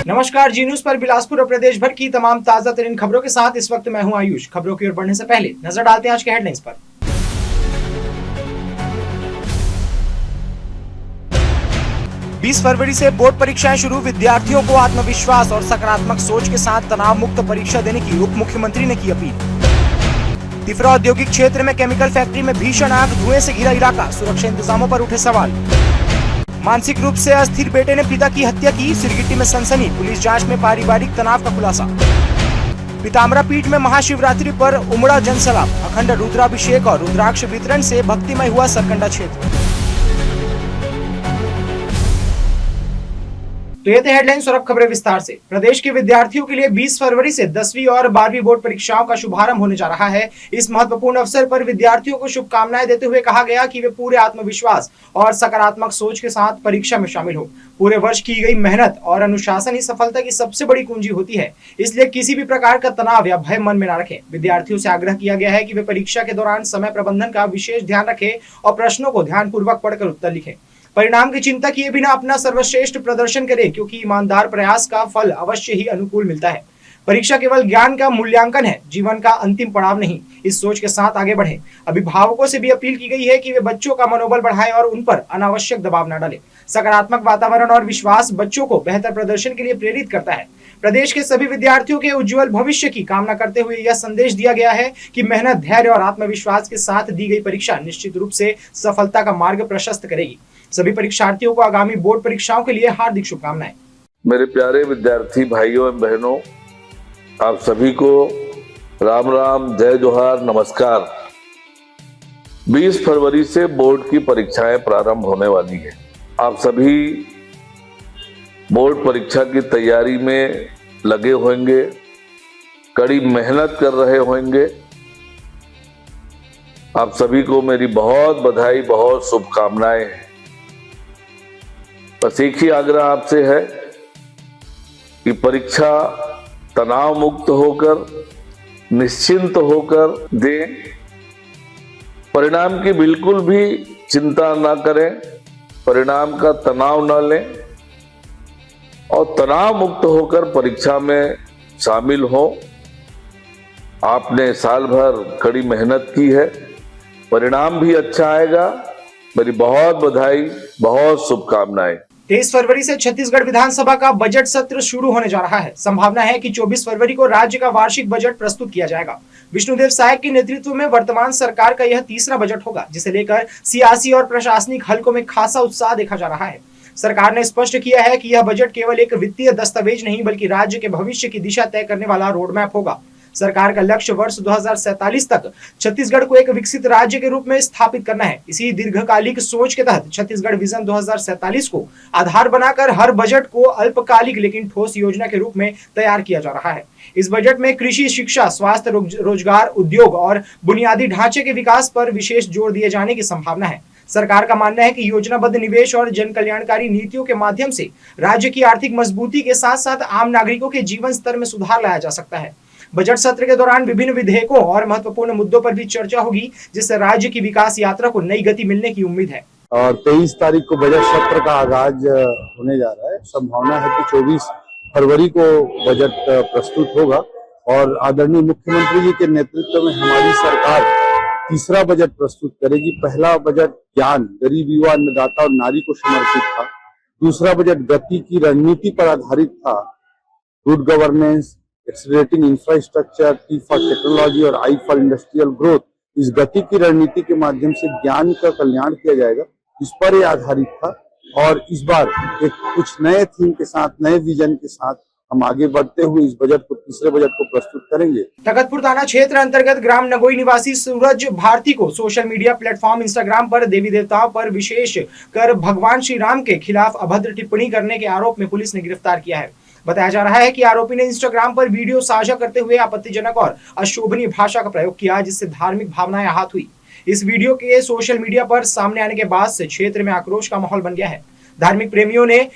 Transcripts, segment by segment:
नमस्कार, जी न्यूज पर बिलासपुर और प्रदेश भर की तमाम ताजा तरीन खबरों के साथ इस वक्त मैं हूं आयुष। खबरों की ओर बढ़ने से पहले नजर डालते हैं आज के हेडलाइंस पर। 20 फरवरी से बोर्ड परीक्षाएं शुरू, विद्यार्थियों को आत्मविश्वास और सकारात्मक सोच के साथ तनाव मुक्त परीक्षा देने की उप मुख्यमंत्री ने की अपील। तिफरा औद्योगिक क्षेत्र में केमिकल फैक्ट्री में भीषण आग, धुएं से घिरा इलाका, सुरक्षा इंतजामों पर उठे सवाल। मानसिक रूप से अस्थिर बेटे ने पिता की हत्या की, सिरगिट्टी में सनसनी, पुलिस जांच में पारिवारिक तनाव का खुलासा। पीताम्बरा पीठ में महाशिवरात्रि पर उमड़ा जनसैलाब, अखंड रुद्राभिषेक और रुद्राक्ष वितरण से भक्तिमय हुआ सरकंडा क्षेत्र। तो ये थे हेडलाइंस और अब खबरें विस्तार से। प्रदेश के विद्यार्थियों के लिए 20 फरवरी से 10वीं और 12वीं बोर्ड परीक्षाओं का शुभारंभ होने जा रहा है। इस महत्वपूर्ण अवसर पर विद्यार्थियों को शुभकामनाएं देते हुए कहा गया कि वे पूरे आत्मविश्वास और सकारात्मक सोच के साथ परीक्षा में शामिल हो। पूरे वर्ष की गई मेहनत और अनुशासन ही सफलता की सबसे बड़ी कुंजी होती है, इसलिए किसी भी प्रकार का तनाव या भय मन में न रखें। विद्यार्थियों से आग्रह किया गया है कि वे परीक्षा के दौरान समय प्रबंधन का विशेष ध्यान रखें और प्रश्नों को ध्यानपूर्वक पढ़कर उत्तर लिखें। परिणाम की चिंता किए बिना अपना सर्वश्रेष्ठ प्रदर्शन करें, क्योंकि ईमानदार प्रयास का फल अवश्य ही अनुकूल मिलता है। परीक्षा केवल ज्ञान का मूल्यांकन है, जीवन का अंतिम पड़ाव नहीं। इस सोच के साथ आगे बढ़ें। अभिभावकों से भी अपील की गई है कि वे बच्चों का मनोबल बढ़ाएं और उन पर अनावश्यक दबाव न डालें। सकारात्मक वातावरण और विश्वास बच्चों को बेहतर प्रदर्शन के लिए प्रेरित करता है। प्रदेश के सभी विद्यार्थियों के उज्जवल भविष्य की कामना करते हुए यह संदेश दिया गया है कि मेहनत, धैर्य और आत्मविश्वास के साथ दी गई परीक्षा निश्चित रूप से सफलता का मार्ग प्रशस्त करेगी। सभी परीक्षार्थियों को आगामी बोर्ड परीक्षाओं के लिए हार्दिक शुभकामनाएं। मेरे प्यारे विद्यार्थी भाइयों एवं बहनों, आप सभी को राम राम, जय जोहार, नमस्कार। 20 फरवरी से बोर्ड की परीक्षाएं प्रारंभ होने वाली है। आप सभी बोर्ड परीक्षा की तैयारी में लगे होंगे, कड़ी मेहनत कर रहे होंगे। आप सभी को मेरी बहुत बधाई, बहुत शुभकामनाएं हैं। बस एक ही आग्रह आपसे है कि परीक्षा तनाव मुक्त होकर, निश्चिंत होकर दें। परिणाम की बिल्कुल भी चिंता ना करें, परिणाम का तनाव न लें और तनाव मुक्त होकर परीक्षा में शामिल हो। आपने साल भर कड़ी मेहनत की है, परिणाम भी अच्छा आएगा। मेरी बहुत बधाई, बहुत शुभकामनाएं। 23 फरवरी से छत्तीसगढ़ विधानसभा का बजट सत्र शुरू होने जा रहा है। संभावना है कि 24 फरवरी को राज्य का वार्षिक बजट प्रस्तुत किया जाएगा। विष्णुदेव साय के नेतृत्व में वर्तमान सरकार का यह तीसरा बजट होगा, जिसे लेकर सियासी और प्रशासनिक हलकों में खासा उत्साह देखा जा रहा है। सरकार ने स्पष्ट किया है कि यह बजट केवल एक वित्तीय दस्तावेज नहीं, बल्कि राज्य के भविष्य की दिशा तय करने वाला रोडमैप होगा। सरकार का लक्ष्य वर्ष 2047 तक छत्तीसगढ़ को एक विकसित राज्य के रूप में स्थापित करना है। इसी दीर्घकालिक सोच के तहत छत्तीसगढ़ विजन 2047 को आधार बनाकर हर बजट को अल्पकालिक लेकिन ठोस योजना के रूप में तैयार किया जा रहा है। इस बजट में कृषि, शिक्षा, स्वास्थ्य, रोजगार, उद्योग और बुनियादी ढांचे के विकास पर विशेष जोर दिए जाने की संभावना है। सरकार का मानना है कि योजनाबद्ध निवेश और जन कल्याणकारी नीतियों के माध्यम से राज्य की आर्थिक मजबूती के साथ साथ आम नागरिकों के जीवन स्तर में सुधार लाया जा सकता है। बजट सत्र के दौरान विभिन्न विधेयकों और महत्वपूर्ण मुद्दों पर भी चर्चा होगी, जिससे राज्य की विकास यात्रा को नई गति मिलने की उम्मीद है। और 23 तारीख को बजट सत्र का आगाज होने जा रहा है। संभावना है कि 24 फरवरी को बजट प्रस्तुत होगा और आदरणीय मुख्यमंत्री जी के नेतृत्व में हमारी सरकार तीसरा बजट प्रस्तुत करेगी। पहला बजट ज्ञान, गरीब, युवा, अन्नदाता और नारी को समर्पित था। दूसरा बजट गति की रणनीति पर आधारित था। Good governance, accelerating infrastructure, T for technology और आई फॉर इंडस्ट्रियल ग्रोथ। इस गति की रणनीति के माध्यम से ज्ञान का कल्याण किया जाएगा, इस पर यह आधारित था। और इस बार एक कुछ नए थीम के साथ, नए विजन के साथ हम आगे बढ़ते हुए इस बजट को, तीसरे बजट को प्रस्तुत करेंगे। तखतपुर थाना क्षेत्र अंतर्गत ग्राम नगोई निवासी सूरज भारती को सोशल मीडिया प्लेटफॉर्म इंस्टाग्राम पर देवी देवताओं पर विशेष कर भगवान श्री राम के खिलाफ अभद्र टिप्पणी करने के आरोप में पुलिस ने गिरफ्तार किया है। बताया जा रहा है कि आरोपी ने इंस्टाग्राम पर वीडियो साझा करते हुए आपत्तिजनक और अशोभनीय भाषा का प्रयोग किया, जिससे धार्मिक भावनाएं आहत हुई। इस वीडियो के सोशल मीडिया पर सामने आने के बाद से क्षेत्र में आक्रोश का माहौल बन गया है। धार्मिक प्रेमियों ने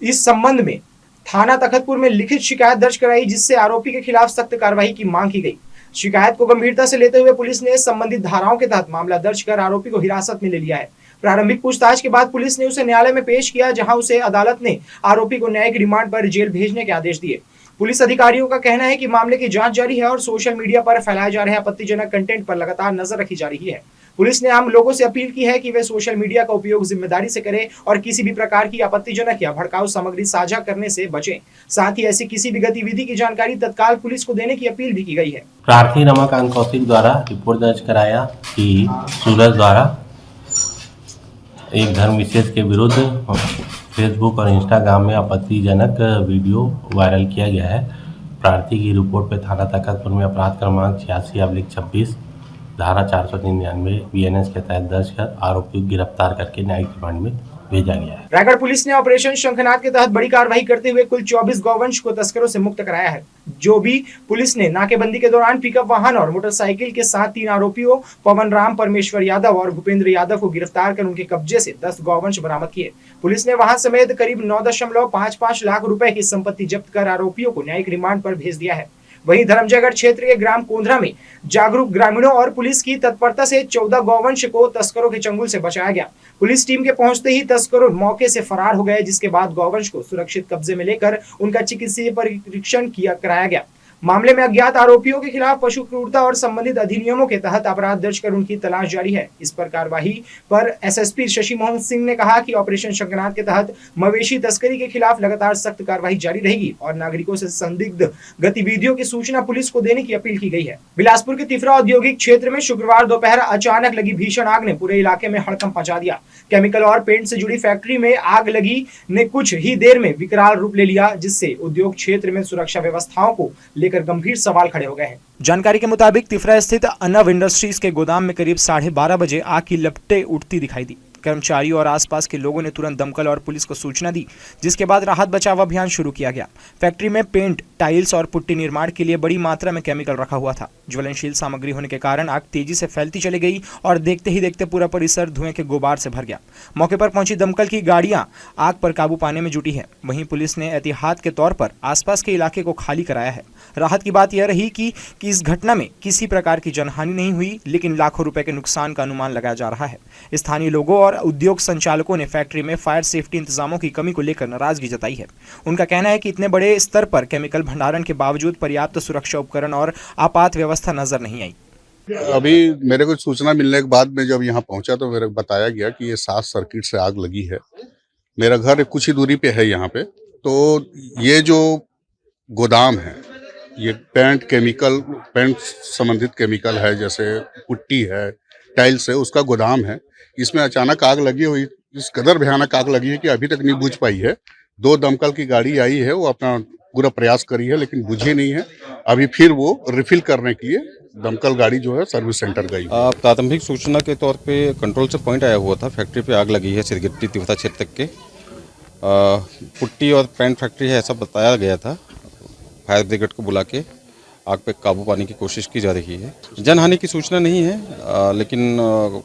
इस संबंध में थाना तखतपुर में लिखित शिकायत दर्ज कराई, जिससे आरोपी के खिलाफ सख्त कार्रवाई की मांग की गई। शिकायत को गंभीरता से लेते हुए पुलिस ने संबंधित धाराओं के तहत मामला दर्ज कर आरोपी को हिरासत में ले लिया है। प्रारंभिक पूछताछ के बाद पुलिस ने उसे न्यायालय में पेश किया, जहां उसे अदालत ने आरोपी को न्यायिक रिमांड पर जेल भेजने के आदेश दिए। पुलिस अधिकारियों का कहना है कि मामले की जांच जारी है और सोशल मीडिया पर फैलाए जा रहे आपत्तिजनक कंटेंट पर लगातार नजर रखी जा रही है। पुलिस ने आम लोगों से अपील की है कि वे सोशल मीडिया का उपयोग जिम्मेदारी से करें और किसी भी प्रकार की आपत्तिजनक या भड़काऊ सामग्री साझा करने से बचें। साथ ही ऐसी किसी भी गतिविधि की जानकारी तत्काल पुलिस को देने की अपील भी की गई है। प्रार्थी रमाकांत कौशिक द्वारा रिपोर्ट दर्ज कराया कि सूरज द्वारा एक धर्म विशेष के विरुद्ध फेसबुक और इंस्टाग्राम में आपत्तिजनक वीडियो वायरल किया गया है। प्रार्थी की रिपोर्ट पर थाना तख्तपुर में अपराध क्रमांक 86/26 धारा 499 BNS के तहत दर्ज कर आरोपी को गिरफ्तार करके न्यायिक रिमांड में भेजा गया है। रायगढ़ पुलिस ने ऑपरेशन शंखनाद के तहत बड़ी कार्रवाई करते हुए कुल 24 गौवंश को तस्करों से मुक्त कराया है। जो भी पुलिस ने नाकेबंदी के दौरान पिकअप वाहन और मोटरसाइकिल के साथ 3 आरोपियों पवन राम, परमेश्वर यादव और भूपेंद्र यादव को गिरफ्तार कर उनके कब्जे से 10 गौवंश बरामद किए। पुलिस ने वाहन समेत करीब 9.55 लाख रुपए की संपत्ति जब्त कर आरोपियों को न्यायिक रिमांड पर भेज दिया है। वहीं धर्मजयगढ़ क्षेत्र के ग्राम कोंधरा में जागरूक ग्रामीणों और पुलिस की तत्परता से 14 गौवंश को तस्करों के चंगुल से बचाया गया। पुलिस टीम के पहुंचते ही तस्करों मौके से फरार हो गए, जिसके बाद गौवंश को सुरक्षित कब्जे में लेकर उनका चिकित्सीय परीक्षण कराया गया। मामले में अज्ञात आरोपियों के खिलाफ पशु क्रूरता और संबंधित अधिनियमों के तहत अपराध दर्ज कर उनकी तलाश जारी है। इस पर कार्यवाही पर SSP शशि मोहन सिंह ने कहा कि ऑपरेशन शंखनाद के तहत मवेशी तस्करी के खिलाफ लगातार सख्त कार्रवाई जारी रहेगी और नागरिकों से संदिग्ध गतिविधियों की सूचना पुलिस को देने की अपील की गई है। बिलासपुर के तिफरा औद्योगिक क्षेत्र में शुक्रवार दोपहर अचानक लगी भीषण आग ने पूरे इलाके में हड़कंप मचा दिया। केमिकल और पेंट से जुड़ी फैक्ट्री में आग लगी ने कुछ ही देर में विकराल रूप ले लिया, जिससे उद्योग क्षेत्र में सुरक्षा व्यवस्थाओं को लेकर गंभीर सवाल खड़े हो गए हैं। जानकारी के मुताबिक तिफरा स्थित अनव इंडस्ट्रीज के गोदाम में करीब 12:30 बजे आग की लपटें उठती दिखाई दी। कर्मचारियों और आसपास के लोगों ने तुरंत दमकल और पुलिस को सूचना दी, जिसके बाद राहत बचाव अभियान शुरू किया गया। फैक्ट्री में पेंट, टाइल्स और पुट्टी निर्माण के लिए बड़ी मात्रा में केमिकल रखा हुआ था। ज्वलनशील सामग्री होने के कारण आग तेजी से फैलती चली गई और देखते ही देखते पूरा परिसर धुएं के गुबार से भर गया। मौके पर पहुंची दमकल की गाड़ियां आग पर काबू पाने में जुटी है। वहीं पुलिस ने एहतियात के तौर पर आसपास के इलाके को खाली कराया है। राहत की बात यह रही कि इस घटना में किसी प्रकार की जनहानि नहीं हुई, लेकिन लाखों रुपए के नुकसान का अनुमान लगाया जा रहा है। स्थानीय लोगों और उद्योग संचालकों ने फैक्ट्री में फायर सेफ्टी इंतजामों की कमी को लेकर नाराजगी जताई है। उनका कहना है कि इतने बड़े स्तर पर केमिकल भंडारण के बावजूद पर्याप्त सुरक्षा उपकरण और आपात व्यवस्था नजर नहीं आई। अभी मेरे को सूचना मिलने के बाद में जब यहाँ पहुंचा तो मेरे को बताया गया कि ये 7 सर्किट से आग लगी है। मेरा घर कुछ ही दूरी पे है यहाँ पे। तो ये जो गोदाम है, ये पेंट संबंधित केमिकल है, जैसे पुट्टी है, टाइल्स है, उसका गोदाम है। इसमें अचानक आग लगी हुई, इस कदर भयानक आग लगी है कि अभी तक नहीं बुझ पाई है। 2 दमकल की गाड़ी आई है, वो अपना पूरा प्रयास करी है, लेकिन बुझी नहीं है। अभी फिर वो रिफिल करने के लिए दमकल गाड़ी जो है सर्विस सेंटर गई। प्राथमिक सूचना के तौर पे कंट्रोल से पॉइंट आया हुआ था, फैक्ट्री पे आग लगी है सिरगिट्टी तिफरा क्षेत्र के। पुट्टी और पेंट फैक्ट्री है ऐसा बताया गया था। फायर ब्रिगेड को बुला के आग पे काबू पाने की कोशिश की जा रही है। जनहानि की सूचना नहीं है, लेकिन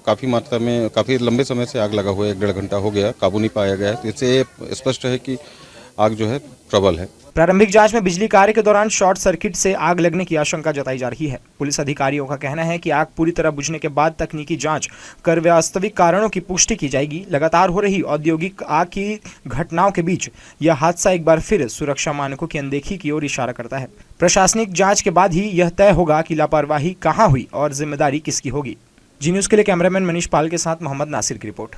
काफ़ी मात्रा में काफ़ी लंबे समय से आग लगा हुआ है, 1-1.5 घंटा हो गया, काबू नहीं पाया गया है। तो इससे स्पष्ट है कि आग जो है प्रबल है। प्रारंभिक जांच में बिजली कार्य के दौरान शॉर्ट सर्किट से आग लगने की आशंका जताई जा रही है। पुलिस अधिकारियों का कहना है कि आग पूरी तरह बुझने के बाद तकनीकी जांच कर वास्तविक कारणों की पुष्टि की जाएगी। लगातार हो रही औद्योगिक आग की घटनाओं के बीच यह हादसा एक बार फिर सुरक्षा मानकों की अनदेखी की ओर इशारा करता है। प्रशासनिक जांच के बाद ही यह तय होगा कि लापरवाही कहां हुई और जिम्मेदारी किसकी होगी। जी न्यूज़ के लिए कैमरामैन मनीष पाल के साथ मोहम्मद नासिर की रिपोर्ट।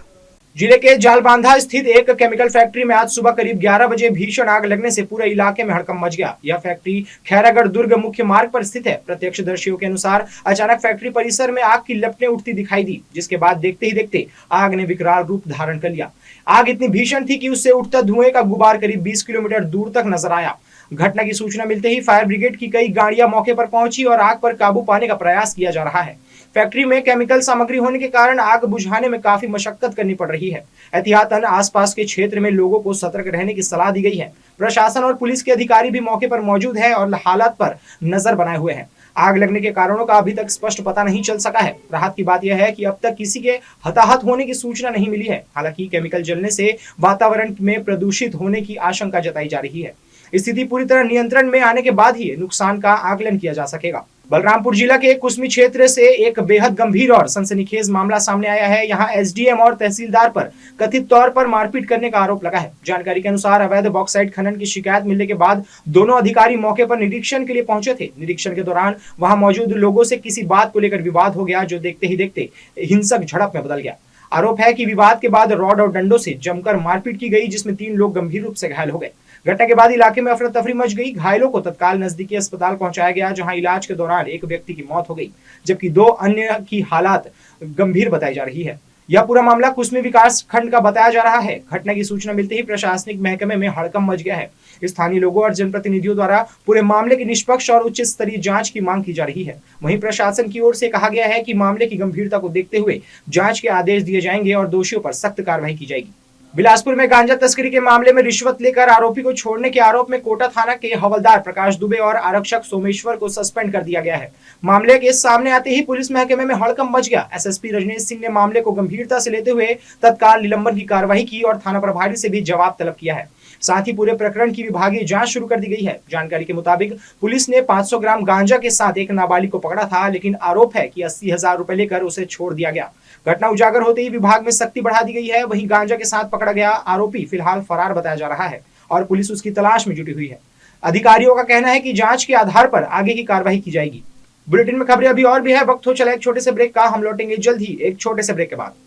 जिले के जालबांधा स्थित एक केमिकल फैक्ट्री में आज सुबह करीब 11 बजे भीषण आग लगने से पूरे इलाके में हड़कंप मच गया। यह फैक्ट्री खैरागढ़ दुर्ग मुख्य मार्ग पर स्थित है। प्रत्यक्षदर्शियों के अनुसार अचानक फैक्ट्री परिसर में आग की लपटें उठती दिखाई दी, जिसके बाद देखते ही देखते आग ने विकराल रूप धारण कर लिया। आग इतनी भीषण थी कि उससे उठता धुएं का गुबार करीब 20 किलोमीटर दूर तक नजर आया। घटना की सूचना मिलते ही फायर ब्रिगेड की कई गाड़ियां मौके पर पहुंची और आग पर काबू पाने का प्रयास किया जा रहा है। फैक्ट्री में केमिकल सामग्री होने के कारण आग बुझाने में काफी मशक्कत करनी पड़ रही है। एहतियातन आसपास के क्षेत्र में लोगों को सतर्क रहने की सलाह दी गई है। प्रशासन और पुलिस के अधिकारी भी मौके पर मौजूद है और हालात पर नजर बनाए हुए हैं। आग लगने के कारणों का अभी तक स्पष्ट पता नहीं चल सका है। राहत की बात यह है कि अब तक किसी के हताहत होने की सूचना नहीं मिली है। हालांकि केमिकल जलने से वातावरण में प्रदूषित होने की आशंका जताई जा रही है। स्थिति पूरी तरह नियंत्रण में आने के बाद ही नुकसान का आकलन किया जा सकेगा। बलरामपुर जिला के कुसमी क्षेत्र से एक बेहद गंभीर और सनसनीखेज मामला सामने आया है। यहां एसडीएम और तहसीलदार पर कथित तौर पर मारपीट करने का आरोप लगा है। जानकारी के अनुसार अवैध बॉक्साइट खनन की शिकायत मिलने के बाद दोनों अधिकारी मौके पर निरीक्षण के लिए पहुंचे थे। निरीक्षण के दौरान वहां मौजूद लोगों से किसी बात को लेकर विवाद हो गया, जो देखते ही देखते हिंसक झड़प में बदल गया। आरोप है कि विवाद के बाद रॉड और डंडों से जमकर मारपीट की गई, जिसमें 3 लोग गंभीर रूप से घायल हो गए। घटना के बाद इलाके में अफरा तफरी मच गई। घायलों को तत्काल नजदीकी अस्पताल पहुंचाया गया, जहां इलाज के दौरान एक व्यक्ति की मौत हो गई, जबकि 2 अन्य की हालत गंभीर बताई जा रही है। यह पूरा मामला कुसमी विकास खंड का बताया जा रहा है। घटना की सूचना मिलते ही प्रशासनिक महकमे में हड़कंप मच गया है। स्थानीय लोगों और जनप्रतिनिधियों द्वारा पूरे मामले की निष्पक्ष और उच्च स्तरीय जांच की मांग की जा रही है। वहीं प्रशासन की ओर से कहा गया है कि मामले की गंभीरता को देखते हुए जांच के आदेश दिए जाएंगे और दोषियों पर सख्त कार्रवाई की जाएगी। बिलासपुर में गांजा तस्करी के मामले में रिश्वत लेकर आरोपी को छोड़ने के आरोप में कोटा थाना के हवलदार प्रकाश दुबे और आरक्षक सोमेश्वर को सस्पेंड कर दिया गया है। मामले के सामने आते ही पुलिस महकमे में हड़कंप मच गया। एसएसपी रजनीश सिंह ने मामले को गंभीरता से लेते हुए तत्काल निलंबन की कार्रवाई की और थाना प्रभारी से भी जवाब तलब किया है। साथ ही पूरे प्रकरण की विभागीय जांच शुरू कर दी गई है। जानकारी के मुताबिक पुलिस ने 500 ग्राम गांजा के साथ एक नाबालिग को पकड़ा था, लेकिन आरोप है कि 80,000 रुपए लेकर उसे छोड़ दिया गया। घटना उजागर होते ही विभाग में सख्ती बढ़ा दी गई है। वहीं गांजा के साथ पकड़ा गया आरोपी फिलहाल फरार बताया जा रहा है और पुलिस उसकी तलाश में जुटी हुई है। अधिकारियों का कहना है कि जांच के आधार पर आगे की कार्रवाई की जाएगी। बुलेटिन में खबरें अभी और भी है, वक्त हो चला एक छोटे से ब्रेक का। हम लौटेंगे जल्द ही एक छोटे से ब्रेक के बाद।